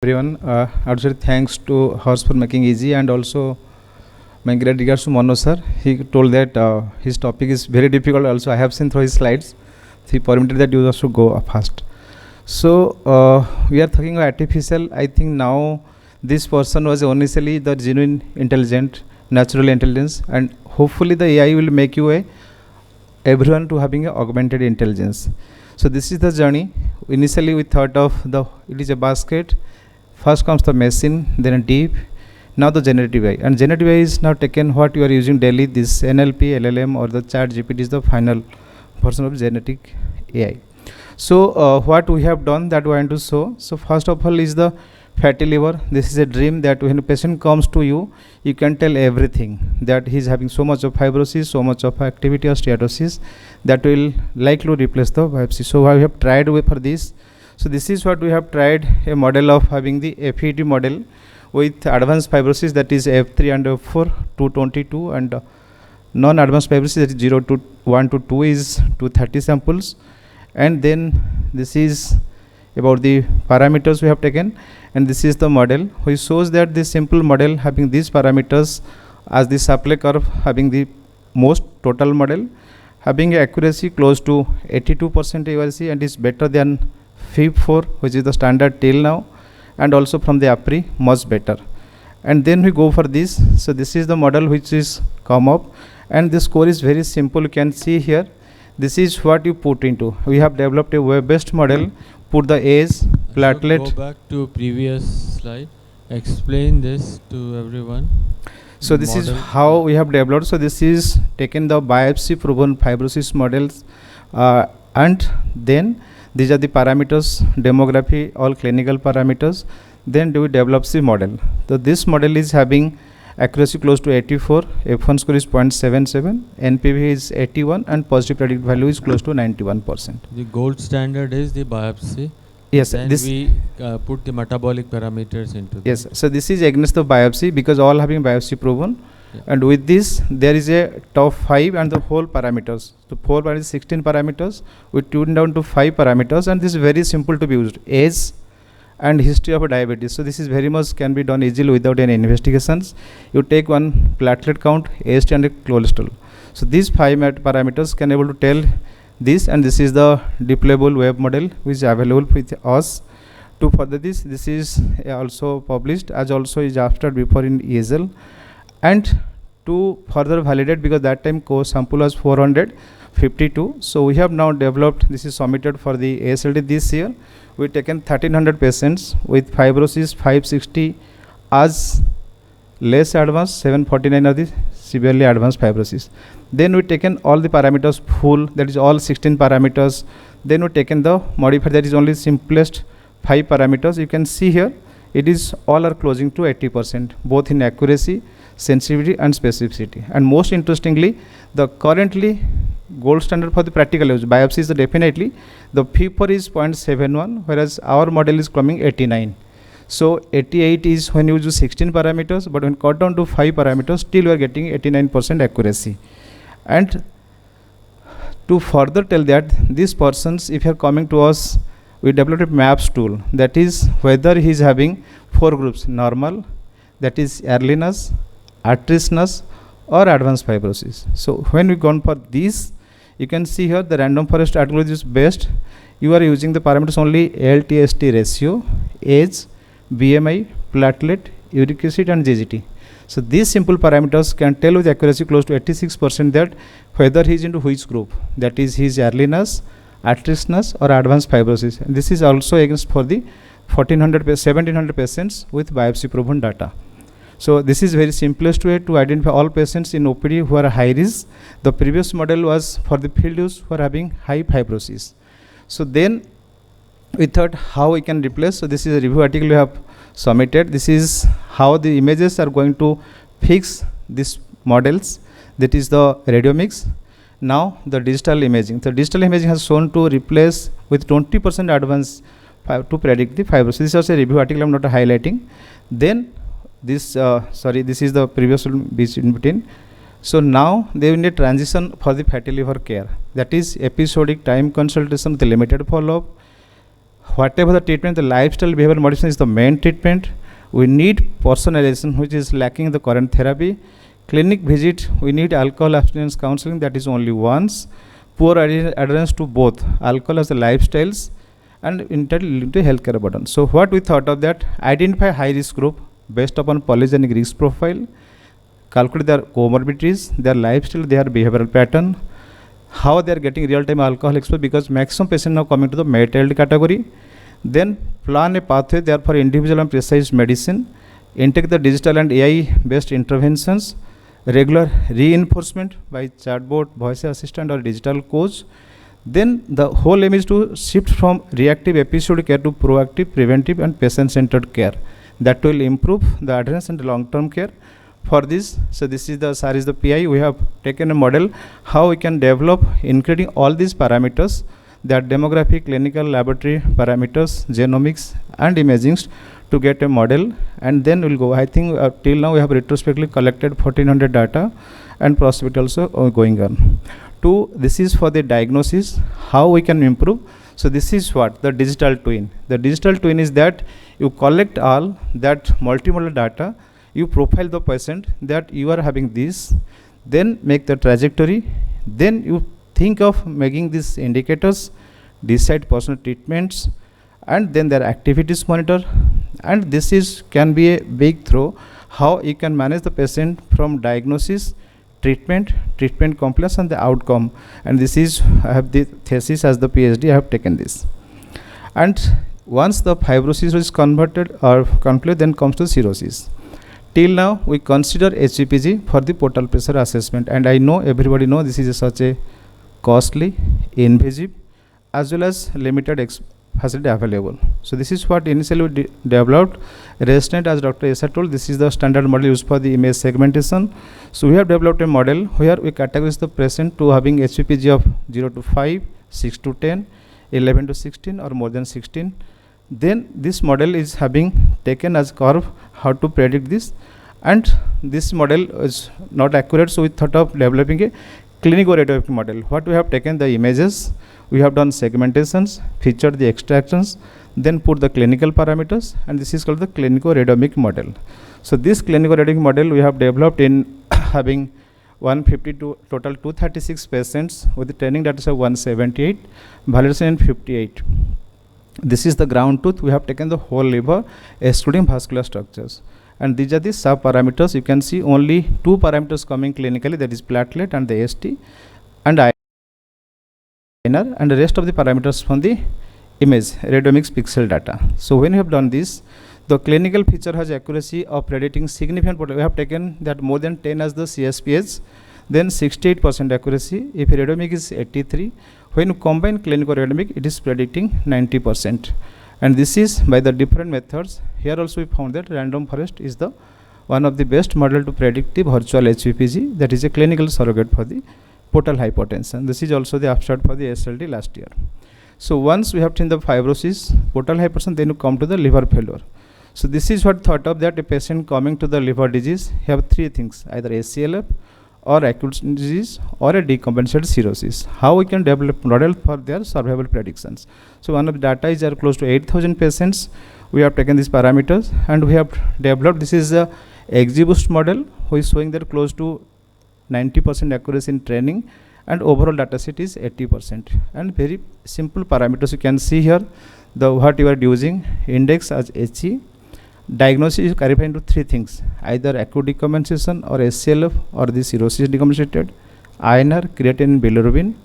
Everyone. I would say thanks to Horse for making easy, and also my great regards to Mano sir. He told that his topic is very difficult. Also, I have seen through his slides. He permitted that you also go fast. So we are talking about artificial. I think now this person was initially the genuine intelligent, natural intelligence, and hopefully the AI will make you a everyone to having a augmented intelligence. So this is the journey. Initially, we thought of the it is a basket. First comes the machine, then a deep, now the generative AI. And generative AI is now taken what you are using daily, this NLP, LLM or the chat GPT is the final version of genetic AI. So what we have done that we want to show. So first of all is the fatty liver. This is a dream that when a patient comes to you, you can tell everything that he is having so much of fibrosis, so much of activity or steatosis that will likely replace the biopsy. So I have tried for this. So this is what we have tried, a model of having the FET model with advanced fibrosis, that is F3 and F4 222, and non-advanced fibrosis, that is 0 to 1 to 2 is 230 samples. And then this is about the parameters we have taken, and this is the model which shows that this simple model having these parameters as the supply curve, having the most total model, having accuracy close to 82% accuracy, and is better than FIB4, which is the standard till now, and also from the APRI much better. And then we go for this. So this is the model which is come up, and the score is very simple. You can see here, this is what you put into. We have developed a web-based model, put the age, platelet. Go back to previous slide. Explain this to everyone. So this model is how we have developed. So this is taken the biopsy proven fibrosis models, and then these are the parameters, demography, all clinical parameters. Then do we develop the model. So this model is having accuracy close to 84, F1 score is 0.77, NPV is 81, and positive predictive value is close to 91%. The gold standard is the biopsy. Yes, then this we put the metabolic parameters into yes. So this is against the biopsy because all having biopsy proven. Yeah. And with this there is a top 5 and the whole parameters. So 4 parameters, 16 parameters. We tune down to 5 parameters, and this is very simple to be used. Age and history of diabetes. So this is very much can be done easily without any investigations. You take one platelet count, age and cholesterol. So these 5 parameters can able to tell this, and this is the deployable web model which is available with us. To further this is also published as also is after before in ESL. And to further validate, because that time course sample was 452, so we have now developed, this is submitted for the ASLD this year. We taken 1300 patients with fibrosis 560 as less advanced, 749 are the severely advanced fibrosis. Then we taken all the parameters full, that is all 16 parameters. Then we taken the modified, that is only simplest 5 parameters. You can see here it is all are closing to 80%, both in accuracy, sensitivity and specificity. And most interestingly, the currently gold standard for the practical use biopsy is definitely the FIB4 is 0.71, whereas our model is coming 89. So 88 is when you use 16 parameters, but when cut down to 5 parameters, still you are getting 89% accuracy. And to further tell that these persons, if you are coming to us, we developed a maps tool, that is whether he is having 4 groups: normal, that is earliness, at-riskness or advanced fibrosis. So when we gone for these, you can see here the random forest algorithm is best. You are using the parameters only LTST ratio, age, BMI, platelet, uric acid and GGT. So these simple parameters can tell with accuracy close to 86% that whether he is into which group, that is his earliness, at-riskness or advanced fibrosis. And this is also against for the 1700 patients with biopsy proven data. So this is very simplest way to identify all patients in OPD who are high risk. The previous model was for the field use for having high fibrosis. So then we thought how we can replace. So this is a review article we have submitted. This is how the images are going to fix these models. That is the radiomics. Now the digital imaging. The digital imaging has shown to replace with 20% advance to predict the fibrosis. This is also a review article I am not highlighting. Then this this is the previous one in between. So now they will need transition for the fatty liver care, that is episodic time consultation with limited follow-up, whatever the treatment, the lifestyle behavioral modification is the main treatment. We need personalization, which is lacking in the current therapy. Clinic visit, we need alcohol abstinence counseling, that is only once. Poor adherence to both alcohol as the lifestyles and into healthcare burden. So what we thought of that, identify high risk group based upon polygenic risk profile, calculate their comorbidities, their lifestyle, their behavioral pattern, how they are getting real-time alcohol exposure, because maximum patients now coming to the metailed category. Then plan a pathway there for individual and precise medicine, intake the digital and AI based interventions, regular reinforcement by chatbot, voice assistant or digital coach. Then the whole aim is to shift from reactive episodic care to proactive, preventive and patient-centered care. That will improve the adherence and long-term care. For this, so this is the SAR is the PI. We have taken a model how we can develop including all these parameters, that demographic, clinical, laboratory parameters, genomics and imaging, to get a model, and then we'll go. I think till now we have retrospectively collected 1400 data and prospect also going on. This is for the diagnosis, how we can improve. So this is what the digital twin. The digital twin is that you collect all that multimodal data, you profile the patient that you are having this, then make the trajectory, then you think of making these indicators, decide personal treatments, and then their activities monitor. And this is can be a big throw how you can manage the patient from diagnosis, treatment compliance and the outcome. And this is, I have the thesis as the PhD, I have taken this. And once the fibrosis is converted or concluded, then comes to cirrhosis. Till now we consider HCPG for the portal pressure assessment, and I know everybody know this is such a costly, invasive as well as limited facility available. So this is what initially we developed. ResNet, as Dr. Esa told, this is the standard model used for the image segmentation. So we have developed a model where we categorize the patient to having HCPG of 0 to 5, 6 to 10, 11 to 16 or more than 16. Then this model is having taken as curve how to predict this, and this model is not accurate, so we thought of developing a clinico-radiographic model. What we have taken the images, we have done segmentations, featured the extractions, then put the clinical parameters, and this is called the clinico-radiomic model. So this clinico-radiomic model we have developed in having 152 total 236 patients with the training data of 178, validation in 58. This is the ground truth. We have taken the whole liver excluding vascular structures, and these are the sub parameters. You can see only two parameters coming clinically, that is platelet and the ST and INR, and the rest of the parameters from the image radiomics pixel data. So when you have done this, the clinical feature has accuracy of predicting significant. We have taken that more than 10 as the CSPH, then 68% accuracy. If radiomic is 83, when you combine clinical radiomic, it is predicting 90%. And this is by the different methods. Here also we found that random forest is the one of the best model to predict the virtual HVPG, that is a clinical surrogate for the portal hypertension. This is also the abstract for the SLD last year. So once we have seen the fibrosis, portal hypertension, then you come to the liver failure. So this is what thought of, that a patient coming to the liver disease have three things, either ACLF or acute disease or a decompensated cirrhosis. How we can develop model for their survival predictions. So one of the data is close to 8,000 patients. We have taken these parameters and we have developed, this is a XGBoost model who is showing that close to 90% accuracy in training, and overall data set is 80%. And very simple parameters you can see here, the what you are using, index as HE. Diagnosis is clarified into three things, either acute decompensation or ACLF or the cirrhosis decompensated, INR, creatinine, bilirubin,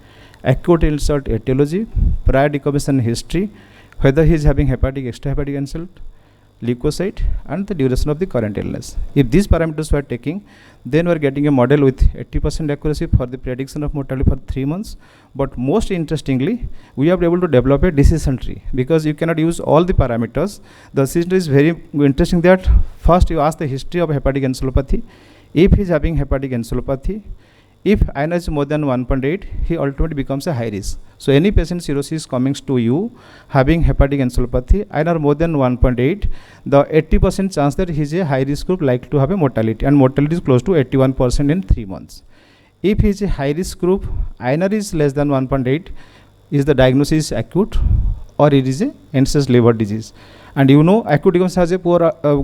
acute insult etiology, prior decompensation history, whether he is having hepatic, extrahepatic insult, leukocyte, and the duration of the current illness. If these parameters were taking, then we are getting a model with 80% accuracy for the prediction of mortality for 3 months. But most interestingly, we are able to develop a decision tree, because you cannot use all the parameters. The decision tree is very interesting, that first you ask the history of hepatic encephalopathy. If he is having hepatic encephalopathy, if INR is more than 1.8, he ultimately becomes a high risk. So any patient cirrhosis coming to you having hepatic encephalopathy, INR more than 1.8, the 80% chance that he is a high risk group likely to have a mortality, and mortality is close to 81% in 3 months. If he is a high risk group, INR is less than 1.8, is the diagnosis acute, or it is a end-stage liver disease. And you know acute decompression has a poor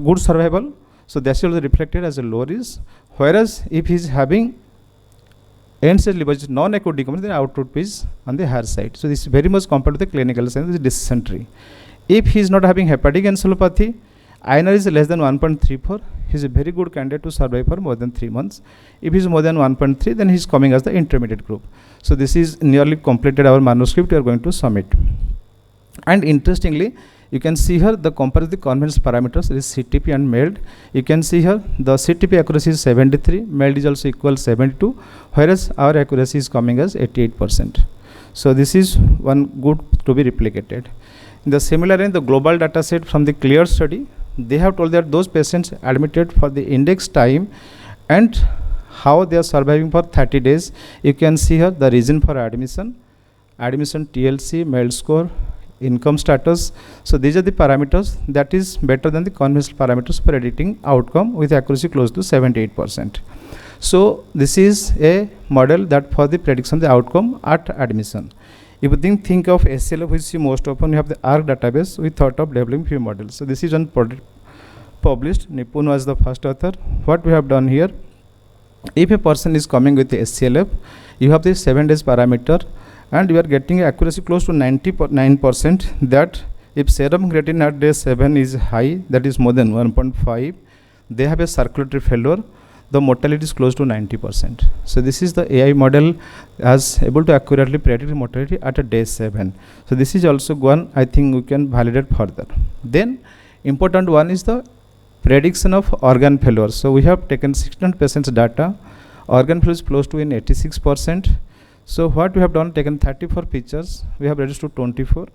good survival, so that's also reflected as a low risk. Whereas if he is having end-stage liver disease, non-acute decompression, then output is on the higher side. So this is very much compared to the clinical signs, this is dysentery. If he is not having hepatic encephalopathy, INR is less than 1.34, he is a very good candidate to survive for more than 3 months. If he is more than 1.3, then he is coming as the intermediate group. So this is nearly completed our manuscript we are going to submit. And interestingly, you can see here the comparison the conventional parameters, is CTP and MELD. You can see here the CTP accuracy is 73, MELD is also equal 72, whereas our accuracy is coming as 88%. So this is one good to be replicated. In the similar in the global data set from the CLEAR study, they have told that those patients admitted for the index time and how they are surviving for 30 days. You can see here the reason for admission TLC, MELD score, income status. So these are the parameters that is better than the conventional parameters predicting outcome with accuracy close to 78%. So this is a model that for the prediction of the outcome at admission. If you think of SLF, which you most often, you have the ARC database, we thought of developing few models. So this is one published, Nipun was the first author. What we have done here, if a person is coming with the SCLF, you have the 7 days parameter and you are getting accuracy close to 99%, that if serum creatinine at day 7 is high, that is more than 1.5, they have a circulatory failure, the mortality is close to 90%. So this is the AI model as able to accurately predict mortality at a day 7. So this is also one I think we can validate further. Then important one is the prediction of organ failure. So we have taken 1600 patients data, organ failure is close to in 86%. So what we have done, taken 34 features, we have reduced to 24,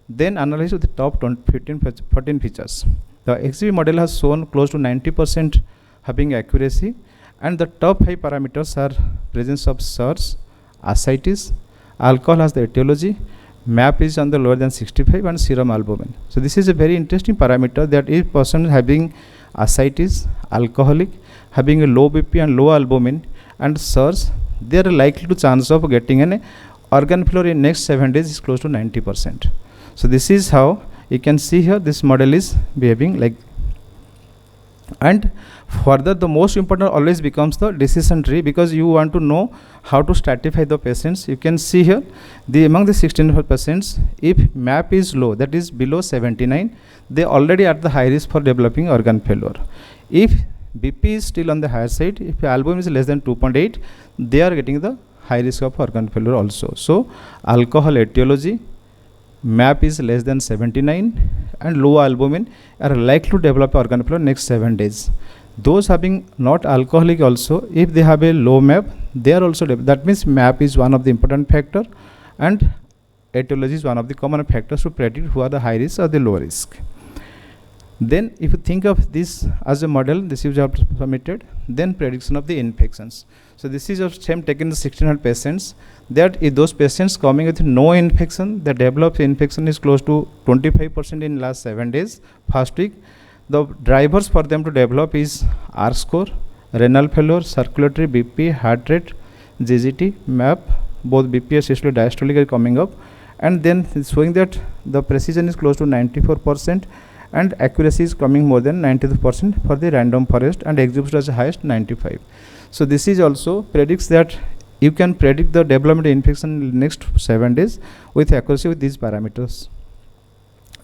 then analyzed the top 14 features. The XV model has shown close to 90% having accuracy, and the top 5 parameters are presence of SARS, ascites, alcohol has the etiology, MAP is on the lower than 65, and serum albumin. So this is a very interesting parameter that if person having ascites, alcoholic, having a low BP and low albumin and SARS, they are likely to chance of getting an organ failure in next 7 days is close to 90%. So this is how you can see here this model is behaving like. And further, the most important always becomes the decision tree, because you want to know how to stratify the patients. You can see here among the 16 patients, if MAP is low, that is below 79, they already at the high risk for developing organ failure. If BP is still on the higher side, if albumin is less than 2.8, they are getting the high risk of organ failure also. So alcohol etiology, MAP is less than 79 and low albumin are likely to develop organ failure next 7 days. Those having not alcoholic also, if they have a low MAP, they are also that means MAP is one of the important factor and etiology is one of the common factors to predict who are the high risk or the low risk. Then if you think of this as a model, this is submitted, then prediction of the infections. So this is of same taken the 1600 patients, that if those patients coming with no infection, the developed infection is close to 25% in last 7 days, first week. The drivers for them to develop is R score, renal failure, circulatory, BP, heart rate, GGT, MAP, both BP and systolic diastolic are coming up, and then it's showing that the precision is close to 94% and accuracy is coming more than 92% for the random forest, and exhibition as highest 95. So this is also predicts that you can predict the development of infection in next 7 days with accuracy with these parameters.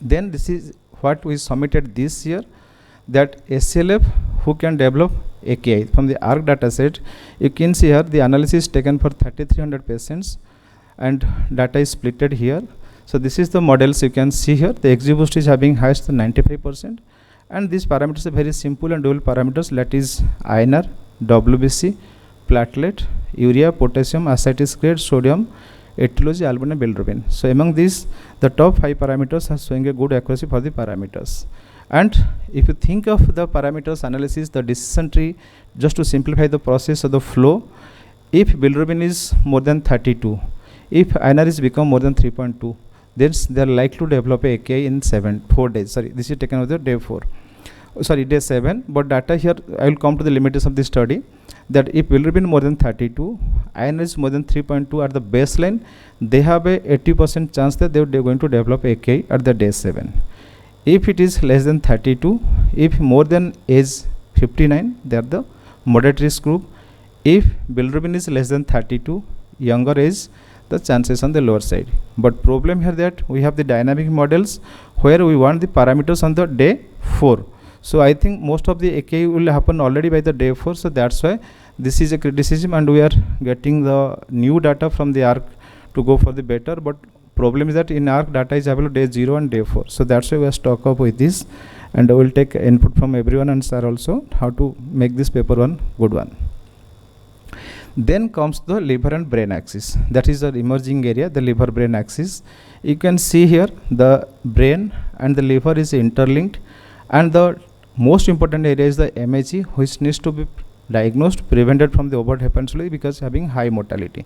Then this is what we submitted this year, that SLF who can develop AKI from the ARC data set. You can see here the analysis taken for 3300 patients and data is splitted here. So this is the models you can see here. The XGBoost is having highest 95%, and these parameters are very simple and dual parameters, that is INR, WBC, platelet, urea, potassium, ascites grade, sodium, etiology, albumin, bilirubin. So among these, the top 5 parameters are showing a good accuracy for the parameters. And if you think of the parameters analysis, the decision tree, just to simplify the process of the flow, if bilirubin is more than 32, if INR is become more than 3.2, then they are likely to develop a AKI in 4 days. Sorry, this is taken over the day 4. sorry, day 7, but data here I will come to the limits of the study, that if bilirubin more than 32, iron is more than 3.2 at the baseline, they have a 80% chance that they are going to develop AKI at the day 7. If it is less than 32, if more than age 59, they are the moderate risk group. If bilirubin is less than 32, younger age, the chances on the lower side. But problem here that we have the dynamic models where we want the parameters on the day 4. So I think most of the AKI will happen already by the day 4. So that's why this is a criticism, and we are getting the new data from the ARC to go for the better. But problem is that in ARC data is available day 0 and day 4. So that's why we are stuck up with this, and I will take input from everyone and sir also how to make this paper one good one. Then comes the liver and brain axis. That is the emerging area, the liver brain axis. You can see here the brain and the liver is interlinked, and the most important area is the MHE, which needs to be diagnosed, prevented from the overt hepatology because having high mortality.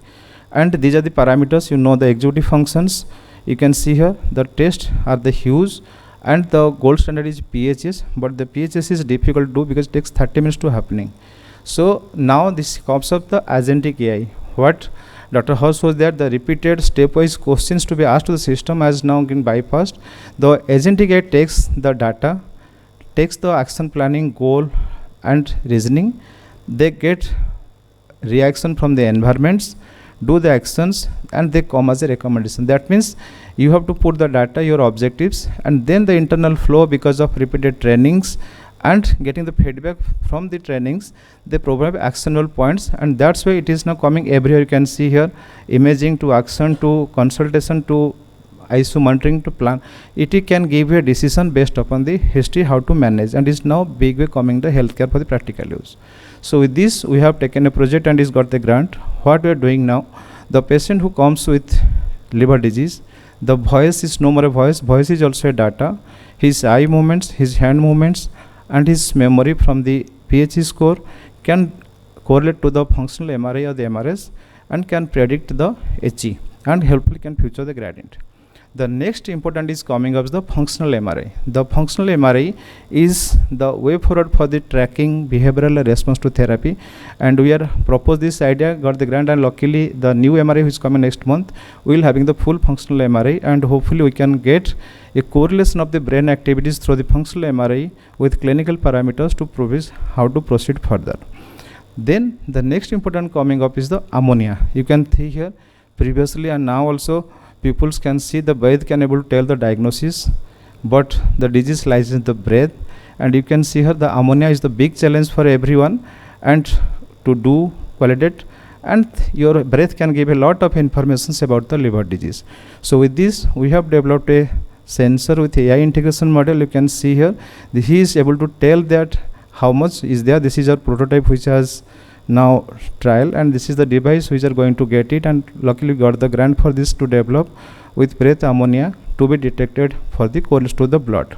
And these are the parameters, you know, the executive functions. You can see here the tests are the huge, and the gold standard is PHS, but the PHS is difficult to do because it takes 30 minutes to happening. So now this comes up the agentic AI. What Dr. Hurst was that the repeated stepwise questions to be asked to the system has now been bypassed. The agentic AI takes the data, takes the action planning, goal and reasoning. They get reaction from the environments, do the actions, and they come as a recommendation. That means you have to put the data, your objectives, and then the internal flow because of repeated trainings and getting the feedback from the trainings, they provide actionable points, and that's why it is now coming everywhere. You can see here imaging to action to consultation to ISO monitoring to plan. It can give you a decision based upon the history how to manage, and is now big way coming the healthcare for the practical use. So with this we have taken a project and is got the grant. What we are doing now, the patient who comes with liver disease, the voice is no more a voice is also a data. His eye movements, his hand movements, and his memory from the PHE score can correlate to the functional MRI or the MRS and can predict the HE and helpfully can future the gradient. The next important is coming up the functional MRI. The functional MRI is the way forward for the tracking behavioral response to therapy, and we are proposed this idea, got the grant, and luckily the new MRI which is coming next month, we will having the full functional MRI, and hopefully we can get a correlation of the brain activities through the functional MRI with clinical parameters to prove how to proceed further. Then the next important coming up is the ammonia. You can see here previously and now also people can see the breath can able to tell the diagnosis, but the disease lies in the breath, and you can see here the ammonia is the big challenge for everyone, and to do validate, and your breath can give a lot of information about the liver disease. So with this we have developed a sensor with AI integration model. You can see here he is able to tell that how much is there. This is our prototype which has now trial, and this is the device which are going to get it, and luckily got the grant for this to develop with breath ammonia to be detected for the correlates to the blood.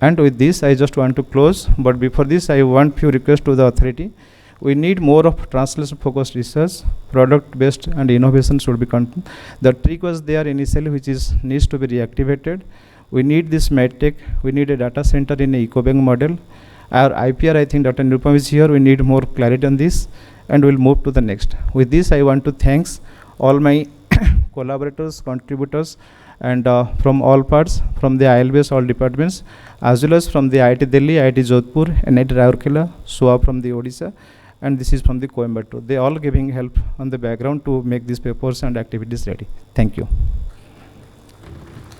And with this I just want to close, but before this I want few requests to the authority. We need more of translation focused research, product based and innovation should be content. The trick was there initially which is needs to be reactivated. We need this medtech, we need a data center in a EcoBank model. Our IPR, I think Dr. Nirupam is here, we need more clarity on this, and we'll move to the next. With this I want to thanks all my collaborators, contributors, and from all parts, from the ILBS all departments, as well as from the IIT Delhi, IIT Jodhpur, NIT Rourkela, SUA from the Odisha, and this is from the Coimbatore. They all giving help on the background to make these papers and activities ready. Thank you.